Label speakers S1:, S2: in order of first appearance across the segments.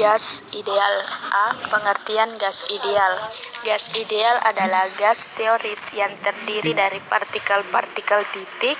S1: Gas ideal. A. Pengertian gas ideal. Gas ideal adalah gas teoris yang terdiri dari partikel-partikel titik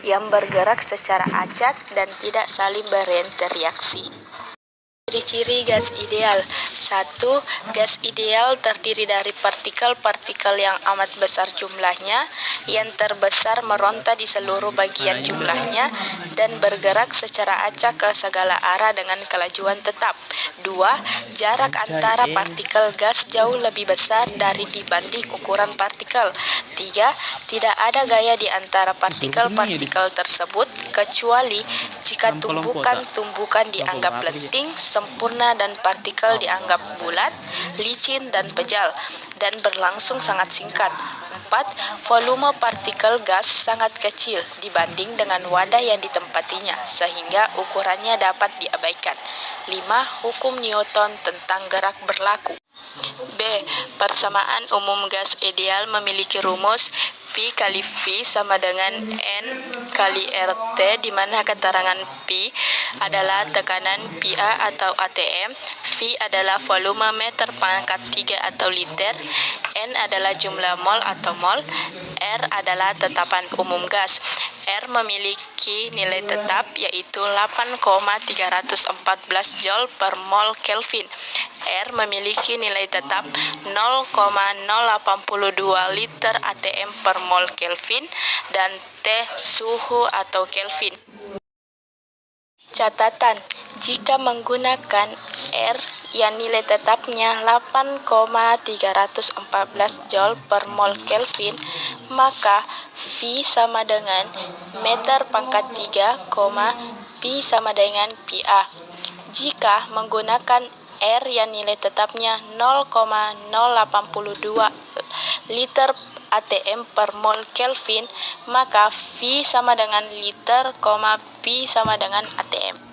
S1: yang bergerak secara acak dan tidak saling berinteraksi. Ciri-ciri gas ideal. 1. Gas ideal terdiri dari partikel-partikel yang amat besar jumlahnya, yang terbesar meronta di seluruh bagian jumlahnya, dan bergerak secara acak ke segala arah dengan kelajuan tetap. 2. Jarak antara partikel gas jauh lebih besar dari dibanding ukuran partikel. 3. Tidak ada gaya di antara partikel-partikel tersebut, kecuali jika tumbukan dianggap lenting, sempurna, dan partikel dianggap bulat, licin, dan pejal, dan berlangsung sangat singkat. 4. Volume partikel gas sangat kecil dibanding dengan wadah yang ditempatinya, sehingga ukurannya dapat diabaikan. 5. Hukum Newton tentang gerak berlaku. B. Persamaan umum gas ideal memiliki rumus P kali V sama dengan N kali RT, di mana keterangan P adalah tekanan PA atau ATM, V adalah volume meter pangkat 3 atau liter, N adalah jumlah mol atau mol, R adalah tetapan umum gas. R memiliki nilai tetap yaitu 8,314 Joule per mol Kelvin. R memiliki nilai tetap 0,082 liter ATM per mol Kelvin, dan T suhu atau Kelvin. Catatan: jika menggunakan R yang nilai tetapnya 8,314 Joule per mol Kelvin, maka V sama dengan meter pangkat 3, P sama dengan PA. Jika menggunakan R yang nilai tetapnya 0,082 liter ATM per mol Kelvin, maka V sama dengan liter, P sama dengan ATM.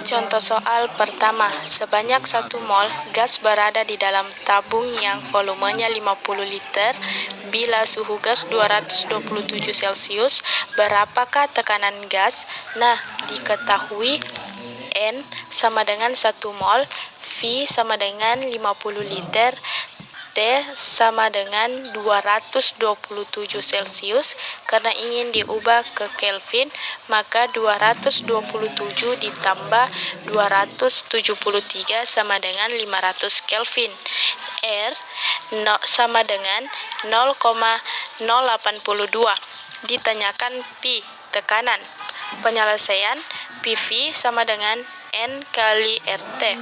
S1: Contoh soal pertama, sebanyak 1 mol gas berada di dalam tabung yang volumenya 50 liter. Bila suhu gas 227 Celcius, berapakah tekanan gas? Nah, diketahui N sama dengan 1 mol, V sama dengan 50 liter, T sama dengan 227 Celcius. Karena ingin diubah ke Kelvin, maka 227 ditambah 273 sama dengan 500 Kelvin. R sama dengan 0,082. Ditanyakan P, tekanan. Penyelesaian: PV sama dengan N kali RT.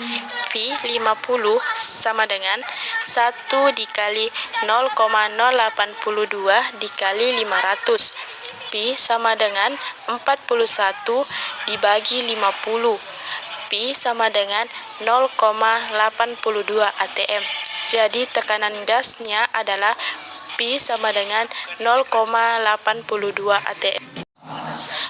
S1: P 50 sama dengan 1 dikali 0,082 dikali 500. P sama dengan 41 dibagi 50. P sama dengan 0,82 ATM. Jadi tekanan gasnya adalah P sama dengan 0,82 ATM.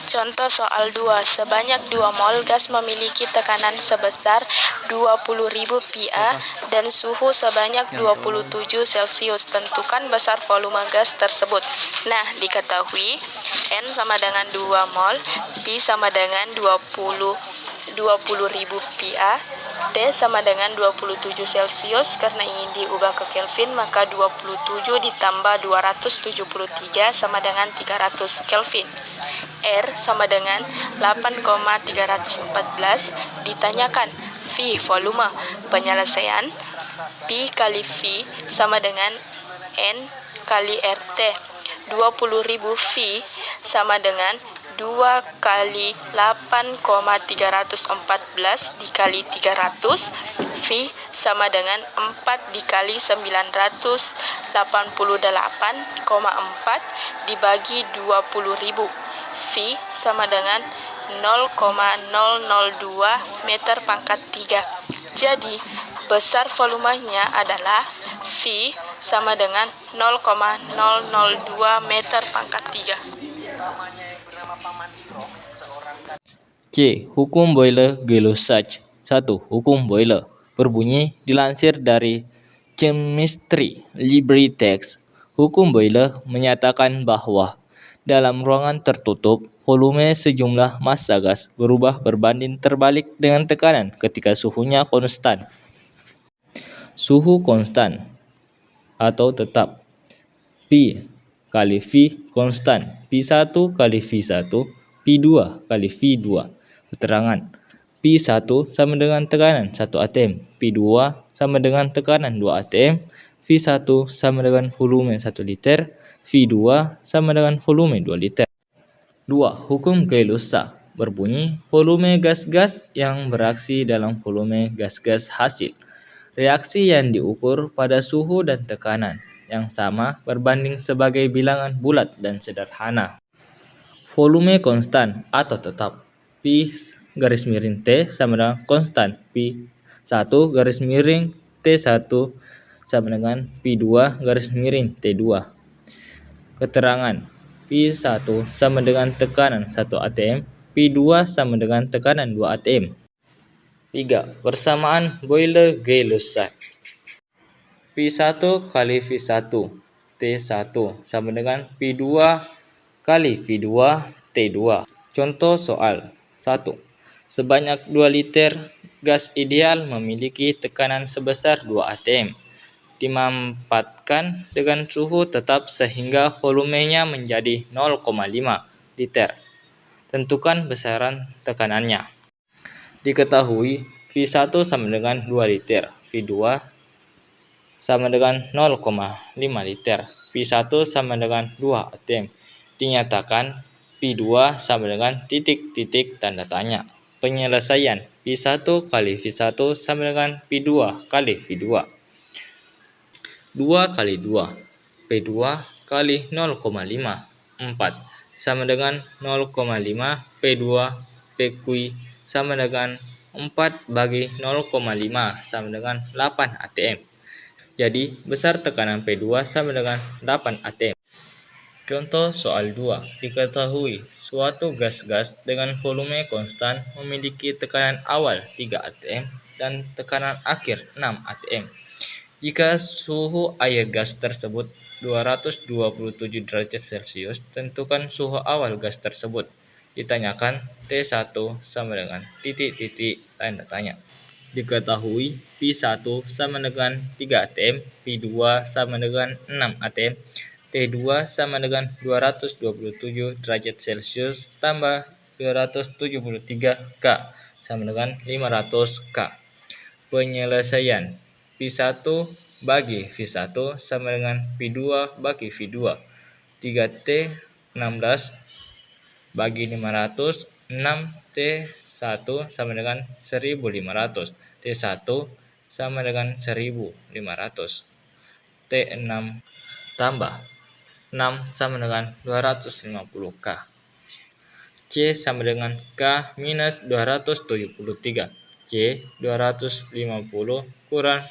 S1: Contoh soal 2, sebanyak 2 mol gas memiliki tekanan sebesar 20.000 PA dan suhu sebanyak 27 Celcius. Tentukan besar volume gas tersebut. Nah, diketahui N sama dengan 2 mol, P sama dengan 20.000 PA, T sama dengan 27 Celcius. Karena ingin diubah ke Kelvin, maka 27 ditambah 273 sama dengan 300 Kelvin. R sama dengan 8,314. Ditanyakan V, volume. Penyelesaian: P kali V sama dengan N kali RT. 20.000 V sama dengan 2 kali 8,314 dikali 300. V sama dengan 4 dikali 988,4 dibagi 20.000. V sama dengan 0,002 meter pangkat 3. Jadi Besar volumenya adalah V sama dengan 0,002 meter pangkat 3.
S2: C. Hukum Boyle-Gay-Lussac. 1. Hukum Boyle berbunyi dilansir dari Chemistry Library Text. Hukum Boyle menyatakan bahwa dalam ruangan tertutup, volume sejumlah massa gas berubah berbanding terbalik dengan tekanan ketika suhunya konstan. Suhu konstan atau tetap P kali V konstan, P1 kali V1, P2 kali V2. Keterangan P1 sama dengan tekanan 1 atm, P2 sama dengan tekanan 2 atm, V1 sama dengan volume 1 liter, V2 sama dengan volume 2 liter. 2. Hukum Gay-Lussac berbunyi volume gas-gas yang bereaksi dalam volume gas-gas hasil. Reaksi yang diukur pada suhu dan tekanan yang sama berbanding sebagai bilangan bulat dan sederhana. Volume konstan atau tetap P garis miring T sama dengan konstan P1 garis miring T1 sama dengan P2 garis miring T2. Keterangan P1 sama dengan tekanan 1 atm, P2 sama dengan tekanan 2 atm. 3. Persamaan Boyle-Gay-Lussac. P1 kali V1 T1 sama dengan P2 kali V2 T2. Contoh soal 1. Sebanyak 2 liter gas ideal memiliki tekanan sebesar 2 atm. Dimanfaatkan dengan suhu tetap sehingga volumenya menjadi 0,5 liter. Tentukan besaran tekanannya. Diketahui V1 sama dengan 2 liter, V2 sama dengan 0,5 liter, P1 sama dengan 2 atm. Dinyatakan P2 sama dengan titik-titik tanda tanya. Penyelesaian P1 kali V1 sama dengan P2 kali V2. 2 kali 2, P2 kali 0,5, 4 sama dengan 0,5 P2 PQ sama dengan 4 bagi 0,5 sama dengan 8 atm. Jadi besar tekanan P2 sama dengan 8 atm. Contoh soal 2. Diketahui suatu gas-gas dengan volume konstan memiliki tekanan awal 3 atm dan tekanan akhir 6 atm. Jika suhu air gas tersebut 227 derajat Celcius, tentukan suhu awal gas tersebut. Ditanyakan T1 sama dengan titik-titik tanda tanya. Diketahui P1 sama dengan 3 atm, P2 sama dengan 6 atm, T2 sama dengan 227 derajat Celcius tambah 273 K sama dengan 500 K. Penyelesaian P1 bagi V1 sama dengan P2 bagi V2. 3T 16 bagi 500, 6T1 sama dengan 1500, T1 sama dengan 1500, T6 tambah 6 sama dengan 250K. C sama dengan K minus 273. C 250 kurang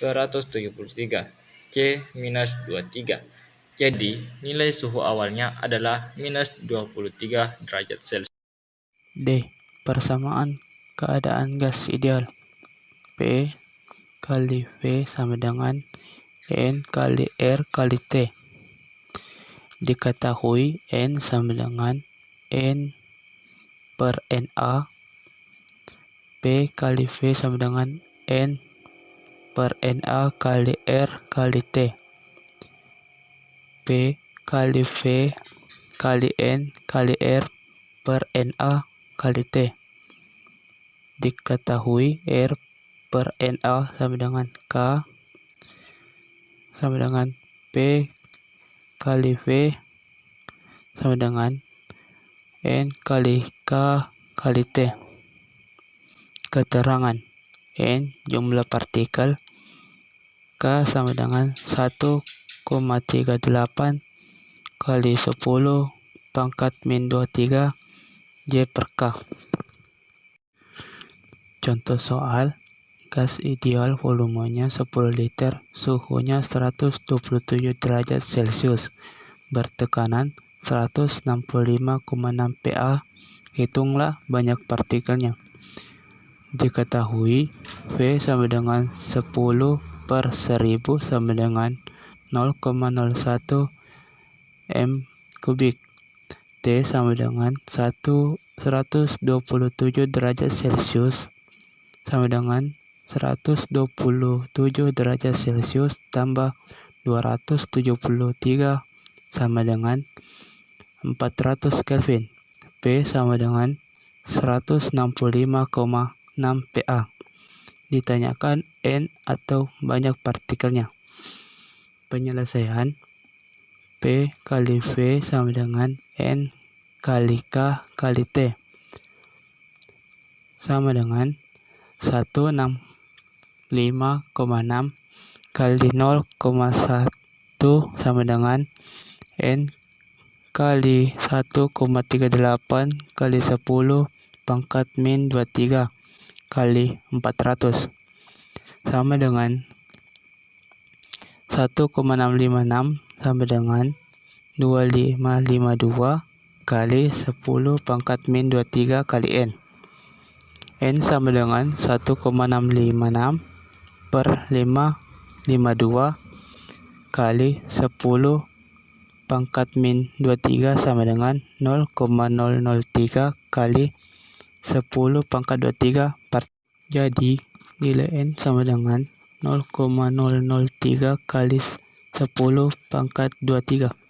S2: 273. C minus 23. Jadi, nilai suhu awalnya adalah minus 23 derajat Celcius.
S3: D. Persamaan keadaan gas ideal. P kali V sama dengan N kali R kali T. Diketahui N sama dengan N per Na. P kali V sama dengan N per Na kali R kali T. P kali V kali N kali R per Na kali T. Diketahui R per Na sama dengan K sama dengan P kali V sama dengan N kali K kali T. Keterangan N jumlah partikel, K sama dengan 1,38 kali 10 pangkat min 23 J per K. Contoh soal, gas ideal volumenya 10 liter, suhunya 127 derajat Celcius, bertekanan 165,6 PA. Hitunglah banyak partikelnya. Diketahui V sama dengan 10 per 1000 sama dengan 0,01 m kubik. T sama dengan 127 derajat Celcius sama dengan 127 derajat Celcius tambah 273 sama dengan 400 Kelvin. P sama dengan 165,6 PA. Ditanyakan N atau banyak partikelnya. Penyelesaian P kali V sama dengan N kali K kali T sama dengan 165,6 kali 0,1 sama dengan N kali 1,38 kali 10 pangkat min 23 kali 400 sama dengan 1,656 sama dengan 2552 kali 10 pangkat min 23 kali N. N sama dengan 1,656 per 552 kali 10 pangkat min 23 sama dengan 0,003 kali 10 pangkat 23 Jadi nilai N sama dengan 0,003 kali 10 pangkat 23.